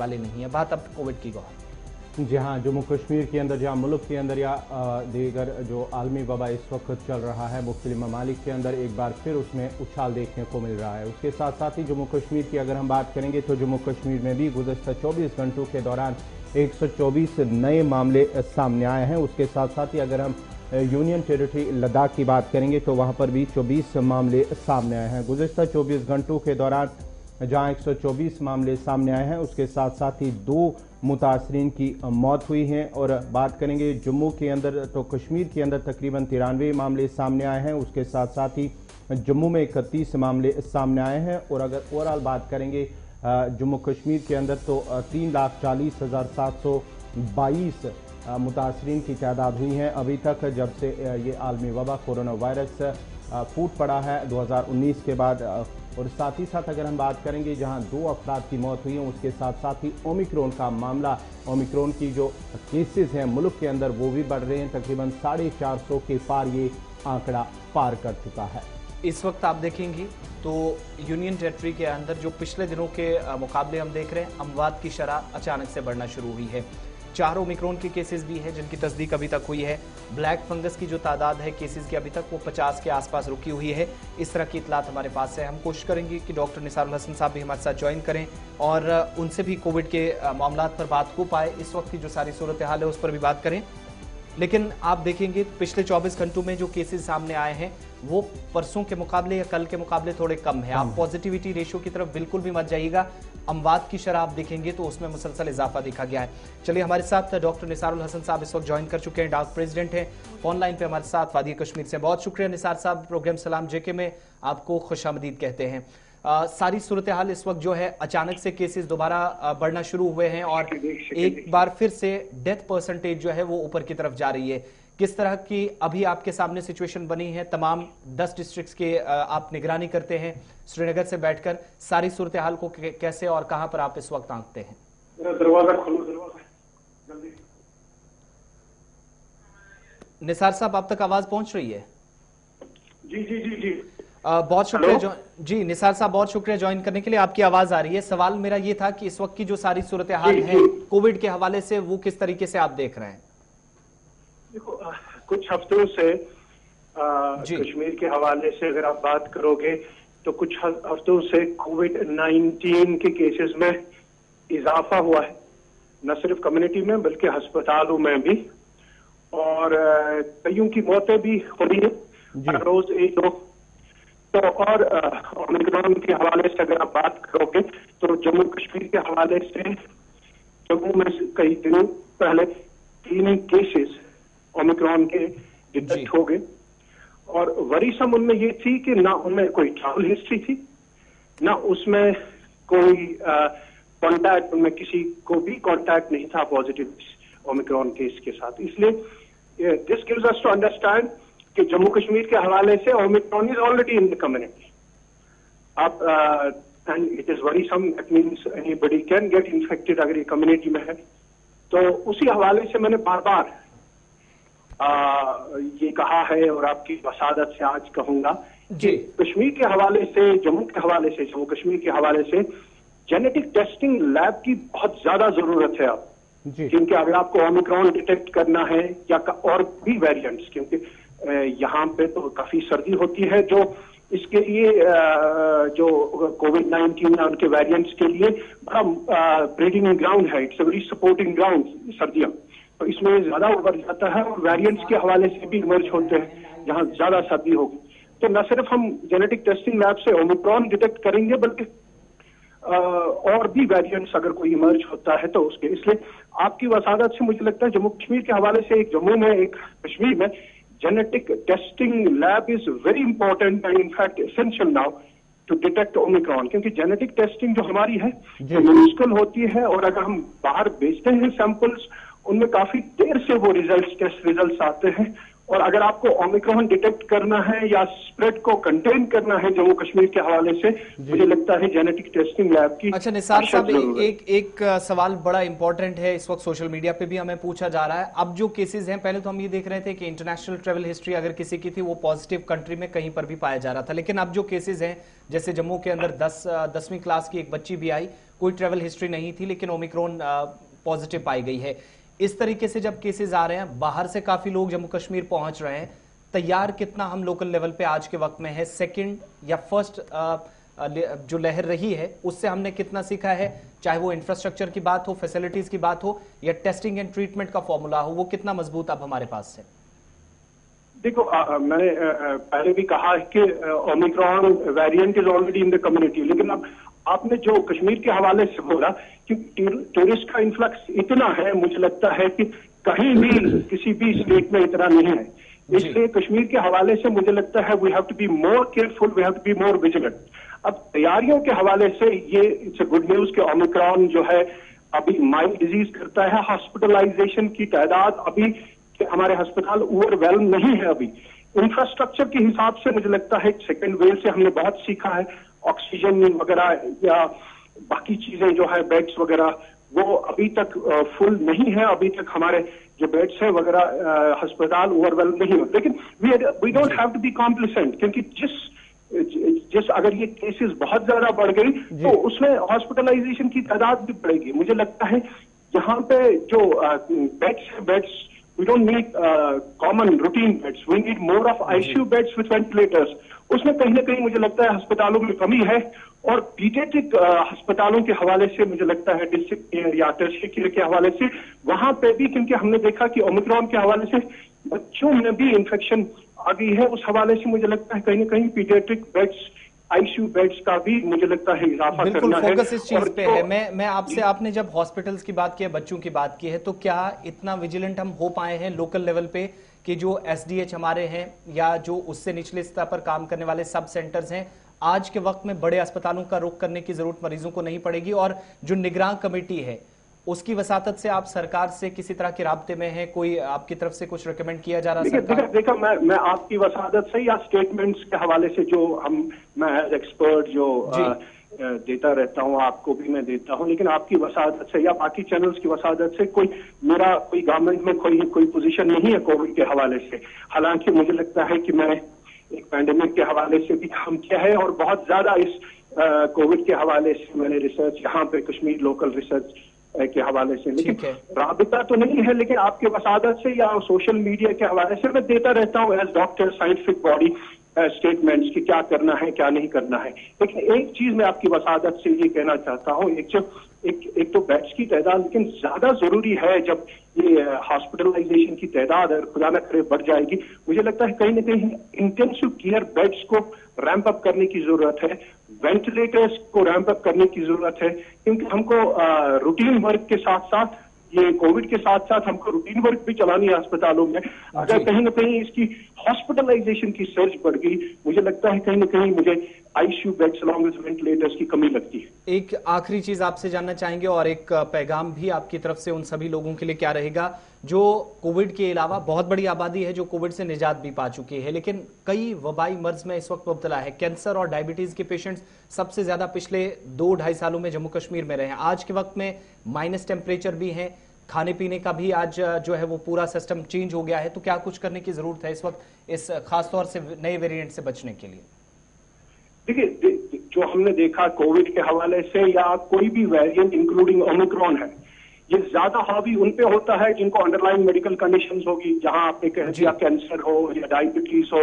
वाले नहीं है। बात अब कोविड की गौर। जी हाँ, जम्मू कश्मीर के अंदर जहाँ मुल्क के अंदर या दीगर जो आलमी वबा इस वक्त चल रहा है, मुख्तलिफ ममालिक के अंदर एक बार फिर उसमें उछाल देखने को मिल रहा है। उसके साथ साथ ही जम्मू कश्मीर की अगर हम बात करेंगे तो जम्मू कश्मीर में भी गुज़श्ता 24 घंटों के दौरान 124 नए मामले सामने आए हैं। उसके साथ साथ ही अगर हम यूनियन टेरिटरी लद्दाख की बात करेंगे तो वहाँ पर भी 24 मामले सामने आए हैं। गुज़श्ता 24 घंटों के दौरान जहां 124 मामले सामने आए हैं, उसके साथ साथ ही 2 मुतासरीन की मौत हुई है। और बात करेंगे जम्मू के अंदर तो कश्मीर के अंदर तकरीबन 93 मामले सामने आए हैं। उसके साथ साथ ही जम्मू में 31 मामले सामने आए हैं। और अगर ओवरऑल बात करेंगे जम्मू कश्मीर के अंदर तो 3,40,722 मुतासरीन की तादाद हुई है अभी तक, जब से ये आलमी वबा कोरोना वायरस फूट पड़ा है 2019 के बाद। और साथ ही साथ अगर हम बात करेंगे जहां 2 अफराद की मौत हुई है, उसके साथ साथ ही ओमिक्रॉन का मामला, ओमिक्रॉन की जो केसेस हैं मुल्क के अंदर वो भी बढ़ रहे हैं। तकरीबन 450 के पार ये आंकड़ा पार कर चुका है। इस वक्त आप देखेंगे तो यूनियन टेरिटरी के अंदर जो पिछले दिनों के मुकाबले हम देख रहे हैं, अमवात की शरह अचानक से बढ़ना शुरू हुई है। 4 ओमिक्रॉन के केसेस भी हैं जिनकी तस्दीक अभी तक हुई है। ब्लैक फंगस की जो तादाद है केसेस की अभी तक वो 50 के आसपास रुकी हुई है। इस तरह की इतलात हमारे पास है। हम कोशिश करेंगे कि डॉक्टर निसारुल हसन साहब भी हमारे साथ ज्वाइन करें और उनसे भी कोविड के मामला पर बात हो पाए, इस वक्त की जो सारी सूरत हाल है उस पर भी बात करें। लेकिन आप देखेंगे पिछले 24 घंटों में जो केसेस सामने आए हैं वो परसों के मुकाबले या कल के मुकाबले थोड़े कम है। आप पॉजिटिविटी रेशियो की तरफ बिल्कुल भी मत जाइएगा। अमवात की शरह आप देखेंगे तो उसमें मुसलसल इजाफा देखा गया है। चलिए, हमारे साथ डॉक्टर निसारुल हसन साहब इस वक्त ज्वाइन कर चुके हैं, डाक प्रेसिडेंट हैं। फोन लाइन पे हमारे साथ वादी कश्मीर से। बहुत शुक्रिया निसार साहब, प्रोग्राम सलाम जेके में आपको खुशामदीद कहते हैं। सारी सूरत हाल इस वक्त जो है, अचानक से केसेस दोबारा बढ़ना शुरू हुए हैं और एक बार फिर से डेथ परसेंटेज जो है वो ऊपर की तरफ जा रही है। किस तरह की अभी आपके सामने सिचुएशन बनी है? तमाम 10 डिस्ट्रिक्ट्स के आप निगरानी करते हैं श्रीनगर से बैठकर, सारी सूरत हाल को कैसे और कहां पर आप इस वक्त आंकते हैं? दरवाजा खोलो, दरवाजा जल्दी। निसार साहब, आप तक आवाज पहुंच रही है? जी जी जी जी बहुत शुक्रिया जी निसार साहब, बहुत शुक्रिया ज्वाइन करने के लिए। आपकी आवाज आ रही है। सवाल मेरा ये था कि इस वक्त की जो सारी सूरत हाल है कोविड के हवाले से, वो किस तरीके से आप देख रहे हैं? देखो, कुछ हफ्तों से कश्मीर के हवाले से अगर आप बात करोगे तो कुछ हफ्तों से कोविड-19 के केसेस में इजाफा हुआ है, न सिर्फ कम्युनिटी में बल्कि अस्पतालों में भी। और कईयों की मौतें भी हो रही है हर रोज एक दो। तो और ओमिक्रॉन के हवाले से अगर आप बात करोगे तो जम्मू कश्मीर के हवाले से जम्मू में कई दिनों पहले 3 केसेस ओमिक्रॉन के डिटेक्ट हो गए। और वरीसम उनमें ये थी कि ना उनमें कोई ट्रैवल हिस्ट्री थी, ना उसमें कोई कांटेक्ट, उनमें किसी को भी कांटेक्ट नहीं था पॉजिटिव ओमिक्रॉन केस के साथ। इसलिए this gives us to understand कि जम्मू कश्मीर के हवाले से omicron is already in the community. आप and it is worrisome, that means anybody can get infected अगर ये कम्युनिटी में है। तो उसी हवाले से मैंने बार बार ये कहा है और आपकी वसादत से आज कहूंगा कि कश्मीर के हवाले से, जम्मू के हवाले से, जम्मू कश्मीर के हवाले से जेनेटिक टेस्टिंग लैब की बहुत ज्यादा जरूरत है अब। क्योंकि अगर आपको ओमिक्रॉन डिटेक्ट करना है या और भी वेरिएंट्स, क्योंकि यहाँ पे तो काफी सर्दी होती है, जो इसके लिए जो कोविड-19 या उनके वेरिएंट्स के लिए बड़ा ब्रीडिंग ग्राउंड है, it's a very supporting ground सर्दियां। तो इसमें ज्यादा उभर जाता है और वेरिएंट्स के हवाले से भी इमर्ज होते हैं जहां ज्यादा सर्दी होगी। तो न सिर्फ हम जेनेटिक टेस्टिंग लैब से ओमिक्रॉन डिटेक्ट करेंगे बल्कि और भी वेरिएंट्स अगर कोई इमर्ज होता है तो उसके, इसलिए आपकी वसादत से मुझे लगता है जम्मू कश्मीर के हवाले से एक जम्मू में एक कश्मीर में genetic testing lab is very important and in fact essential now to detect Omicron. क्योंकि जेनेटिक टेस्टिंग जो हमारी है मिनिस्कल होती है और अगर हम बाहर भेजते हैं सैंपल्स, उनमें काफी देर से वो टेस्ट रिजल्ट्स आते हैं। और अगर आपको ओमिक्रॉन डिटेक्ट करना है या स्प्रेड को कंटेन करना है जम्मू कश्मीर के हवाले से, मुझे लगता है जेनेटिक टेस्टिंग लैब की। अच्छा निसार साहब, एक सवाल बड़ा इंपॉर्टेंट है, इस वक्त सोशल मीडिया पे भी हमें पूछा जा रहा है। अब जो केसेस हैं, पहले तो हम ये देख रहे थे कि इंटरनेशनल ट्रेवल हिस्ट्री अगर किसी की थी वो पॉजिटिव कंट्री में कहीं पर भी पाया जा रहा था, लेकिन अब जो केसेस हैं, जैसे जम्मू के अंदर 10वीं क्लास की एक बच्ची भी आई, कोई ट्रेवल हिस्ट्री नहीं थी, लेकिन ओमिक्रॉन पॉजिटिव पाई गई है। इस तरीके से जब केसेस आ रहे हैं, बाहर से काफी लोग जम्मू कश्मीर पहुंच रहे हैं, तैयार कितना हम लोकल लेवल पे आज के वक्त में है? सेकंड या फर्स्ट जो लहर रही है उससे हमने कितना सीखा है, चाहे वो इंफ्रास्ट्रक्चर की बात हो, फैसिलिटीज की बात हो, या टेस्टिंग एंड ट्रीटमेंट का फॉर्मूला हो, वो कितना मजबूत अब हमारे पास है? देखो, मैंने पहले भी कहा है कि Omicron variant is already in the community, लेकिन अब आपने जो कश्मीर के हवाले से बोला कि टूरिस्ट का इन्फ्लक्स इतना है, मुझे लगता है कि कहीं भी किसी भी स्टेट में इतना नहीं है। इसलिए कश्मीर के हवाले से मुझे लगता है we have to be more careful, we have to be more vigilant. अब तैयारियों के हवाले से ये इट्स गुड न्यूज कि ओमिक्रॉन जो है अभी माइल्ड डिजीज करता है। हॉस्पिटलाइजेशन की तादाद अभी हमारे अस्पताल ओवरवेल्म नहीं है। अभी इंफ्रास्ट्रक्चर के हिसाब से मुझे लगता है सेकेंड वेव से हमने बहुत सीखा है। ऑक्सीजन वगैरह या बाकी चीजें जो है बेड्स वगैरह वो अभी तक फुल नहीं है। अभी तक हमारे जो बेड्स है वगैरह अस्पताल ओवरवेल्म नहीं हो, लेकिन we don't have to be complacent, क्योंकि जिस अगर ये केसेस बहुत ज्यादा बढ़ गई तो उसमें हॉस्पिटलाइजेशन की तादाद भी बढ़ेगी। मुझे लगता है यहाँ पे जो beds we don't need common routine beds, we need more of ICU beds with ventilators। उसमें कहीं ना कहीं मुझे लगता है अस्पतालों में कमी है। और पीडियाट्रिक अस्पतालों के हवाले से मुझे लगता है डिस्ट्रिक्ट या टर्शियरी केयर के हवाले से वहां पे भी, क्योंकि हमने देखा कि ओमिक्रॉन के हवाले से बच्चों में भी इन्फेक्शन आ गई है, उस हवाले से मुझे लगता है कहीं ना कहीं पीडियाट्रिक बेड्स, आईसीयू बेड्स का भी मुझे लगता है इजाफा करना है। फोकस इस चीज पे है। मैं आपसे, आपने जब हॉस्पिटल्स की बात की है, बच्चों की बात की है, तो क्या इतना विजिलेंट हम हो पाए हैं लोकल लेवल पे कि जो एसडीएच हमारे हैं या जो उससे निचले स्तर पर काम करने वाले सब सेंटर्स हैं, आज के वक्त में बड़े अस्पतालों का रुख करने की जरूरत मरीजों को नहीं पड़ेगी? और जो निगरान कमेटी है उसकी वसातत से आप सरकार से किसी तरह के राब्ते में है? कोई आपकी तरफ से कुछ रिकमेंड किया जा रहा है? देखा मैं आपकी वसादत से या स्टेटमेंट्स के हवाले से जो मैं एज एक्सपर्ट जो देता रहता हूं, आपको भी मैं देता हूं, लेकिन आपकी वसादत से या बाकी चैनल्स की वसादत से मेरा कोई गवर्नमेंट में कोई पोजीशन नहीं है कोविड के हवाले से। हालांकि मुझे लगता है कि मैंने एक पैंडेमिक के हवाले से भी काम किया है और बहुत ज्यादा इस कोविड के हवाले से मैंने रिसर्च यहाँ पे कश्मीर लोकल रिसर्च के हवाले से, लेकिन राबिता तो नहीं है। लेकिन आपके वसादत से या सोशल मीडिया के हवाले से मैं देता रहता हूँ as doctor scientific body statements कि क्या करना है क्या नहीं करना है। लेकिन एक चीज मैं आपकी वसादत से ये कहना चाहता हूँ, एक तो बेड्स की तादाद, लेकिन ज्यादा जरूरी है जब ये हॉस्पिटलाइजेशन की तादाद अगर खुदा न करे बढ़ जाएगी, मुझे लगता है कहीं ना कहीं इंटेंसिव केयर बेड्स को रैंप अप करने की जरूरत है, वेंटिलेटर्स को रैंप अप करने की जरूरत है, क्योंकि हमको रूटीन वर्क के साथ साथ ये कोविड के साथ साथ हमको रूटीन वर्क भी चलानी है अस्पतालों में। अगर कहीं ना कहीं इसकी हॉस्पिटलाइजेशन की सर्च बढ़ गई, मुझे लगता है कहीं ना कहीं मुझे ICU beds along with ventilators की कमी लगती है। एक आखिरी चीज आपसे जानना चाहेंगे और एक पैगाम भी आपकी तरफ से उन सभी लोगों के लिए क्या रहेगा जो कोविड के अलावा, बहुत बड़ी आबादी है जो कोविड से निजात भी पा चुकी है, लेकिन कई वबाई मर्ज में इस वक्त मुब्तला है। कैंसर और डायबिटीज के पेशेंट्स सबसे ज्यादा पिछले 2-2.5 सालों में जम्मू कश्मीर में रहे हैं। आज के वक्त में माइनस टेम्परेचर भी है, खाने पीने का भी आज जो है वो पूरा सिस्टम चेंज हो गया है। तो क्या कुछ करने की जरूरत है इस वक्त इस खासतौर से नए वेरिएंट से बचने के लिए? देखिए, जो हमने देखा कोविड के हवाले से या कोई भी वेरिएंट इंक्लूडिंग ओमिक्रॉन है, ये ज्यादा हावी उन पे होता है जिनको अंडरलाइन मेडिकल कंडीशंस होगी, जहां आपने कह दिया कैंसर हो या डायबिटीज हो,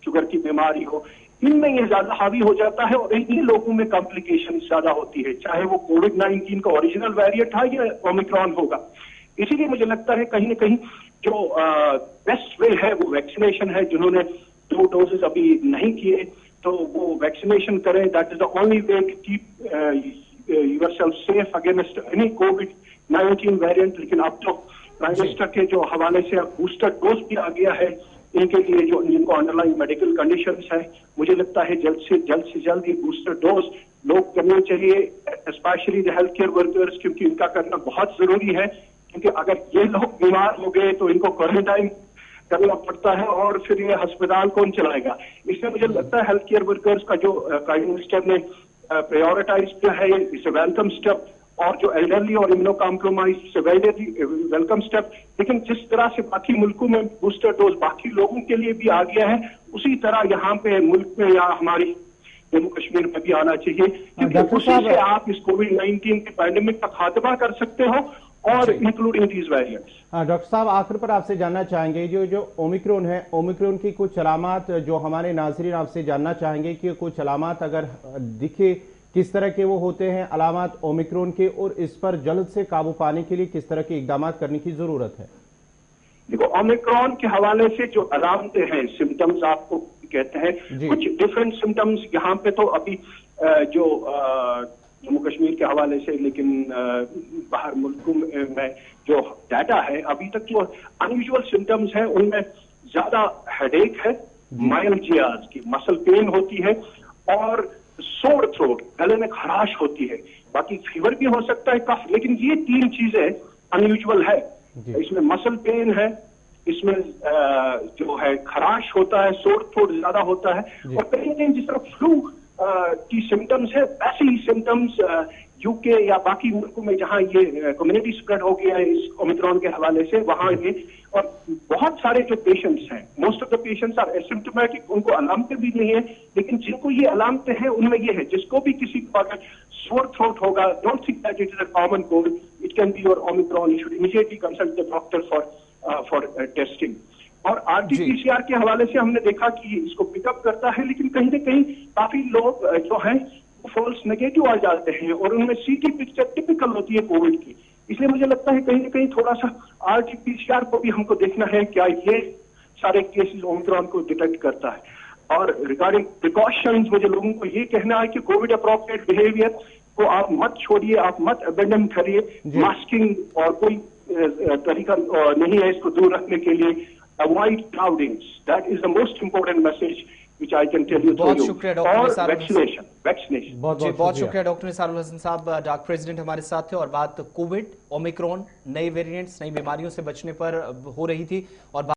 शुगर की बीमारी हो, इनमें ये ज्यादा हावी हो जाता है और इन्हीं लोगों में कॉम्प्लिकेशन ज्यादा होती है, चाहे वो कोविड-19 का ओरिजिनल वेरिएंट है या ओमिक्रॉन होगा। इसीलिए मुझे लगता है कहीं ना कहीं जो बेस्ट वे है वो वैक्सीनेशन है। जिन्होंने 2 डोजेस अभी नहीं किए तो वो वैक्सीनेशन करें। That is the only way to keep yourself safe against any कोविड-19 वेरिएंट। लेकिन अब तो प्राइम मिनिस्टर के जो हवाले से अब बूस्टर डोज भी आ गया है इनके लिए जो जिनको अंडरलाइन मेडिकल कंडीशंस है, मुझे लगता है जल्द से जल्द ये बूस्टर डोज लोग करने चाहिए, specially the health care workers, क्योंकि इनका करना बहुत जरूरी है। क्योंकि अगर ये लोग बीमार हो गए तो इनको क्वारंटाइन करना पड़ता है और फिर ये अस्पताल कौन चलाएगा। इसलिए मुझे लगता है हेल्थ केयर वर्कर्स का जो प्राइम मिनिस्टर ने प्रायोरिटाइज किया है इट्स अ वेलकम स्टेप, और जो एल्डरली और इम्यूनो कॉम्प्रोमाइज वेलकम स्टेप। लेकिन जिस तरह से बाकी मुल्कों में बूस्टर डोज बाकी लोगों के लिए भी आ गया है, उसी तरह यहाँ पे मुल्क में या हमारी जम्मू कश्मीर में भी आना चाहिए, क्योंकि उसी से आप इस कोविड-19 के पैंडेमिक का खात्मा कर सकते हो, और इंक्लूडिंग दीज वेरिएंट्स। डॉक्टर साहब, आखिर पर आपसे जानना चाहेंगे, जो ओमिक्रॉन है, ओमिक्रॉन की कुछ अलामात जो हमारे नाज़रीन आपसे जानना चाहेंगे कि कुछ अलामात अगर दिखे किस तरह के वो होते हैं अलामात ओमिक्रॉन के, और इस पर जल्द से काबू पाने के लिए किस तरह के इकदाम करने की जरूरत है? देखो, ओमिक्रॉन के हवाले से जो अलामतें हैं, सिम्टम्स आपको कहते हैं, कुछ डिफरेंट सिम्टम्स यहाँ पे तो अभी जो जम्मू कश्मीर के हवाले से, लेकिन बाहर मुल्कों में जो डाटा है, अभी तक जो अनयूजुअल सिम्टम्स हैं उनमें ज्यादा हेडेक है, माइल्जियाज की मसल पेन होती है, और सोर थ्रोट, गले में खराश होती है। बाकी फीवर भी हो सकता है, कफ, लेकिन ये 3 चीजें अनयूजुअल है। इसमें मसल पेन है, इसमें जो है खराश होता है, सोर थ्रोट ज्यादा होता है, और कहीं ना कहीं जिस तरह फ्लू की सिम्टम्स है, वैसे ही सिम्टम्स यूके या बाकी मुल्कों में जहां ये कम्युनिटी स्प्रेड हो गया है इस ओमिक्रॉन के हवाले से, वहां ये, और बहुत सारे जो पेशेंट्स हैं, most of the patients are asymptomatic, उनको अलामतें भी नहीं है, लेकिन जिनको ये अलामतें हैं उनमें ये है, जिसको भी किसी को अगर सोर थ्रोट होगा, don't think that it is a common cold, it can be your Omicron, you should immediately consult the doctor for testing. और आरटीपीसीआर के हवाले से हमने देखा कि इसको पिकअप करता है, लेकिन कहीं ना कहीं काफी लोग जो हैं फॉल्स नेगेटिव आ जाते हैं, और उनमें सीटी पिक्चर टिपिकल होती है कोविड की। इसलिए मुझे लगता है कहीं ना कहीं थोड़ा सा आरटीपीसीआर को भी हमको देखना है, क्या ये सारे केसेस ओमिक्रॉन को डिटेक्ट करता है। और रिगार्डिंग प्रिकॉशंस, मुझे लोगों को ये कहना है कि कोविड अप्रोप्रिएट बिहेवियर को आप मत छोड़िए, आप मत अबेंडन करिए। मास्किंग और कोई तरीका नहीं है इसको दूर रखने के लिए। Avoid crowdings, that is the most important message which I can tell you. बहुत शुक्रिया डॉक्टर वैक्सीनेशन। बहुत शुक्रिया डॉक्टर निसारुल हसन साहब, डाक प्रेसिडेंट हमारे साथ थे, और बात कोविड, ओमिक्रॉन, नए वेरिएंट्स, नई बीमारियों से बचने पर हो रही थी, और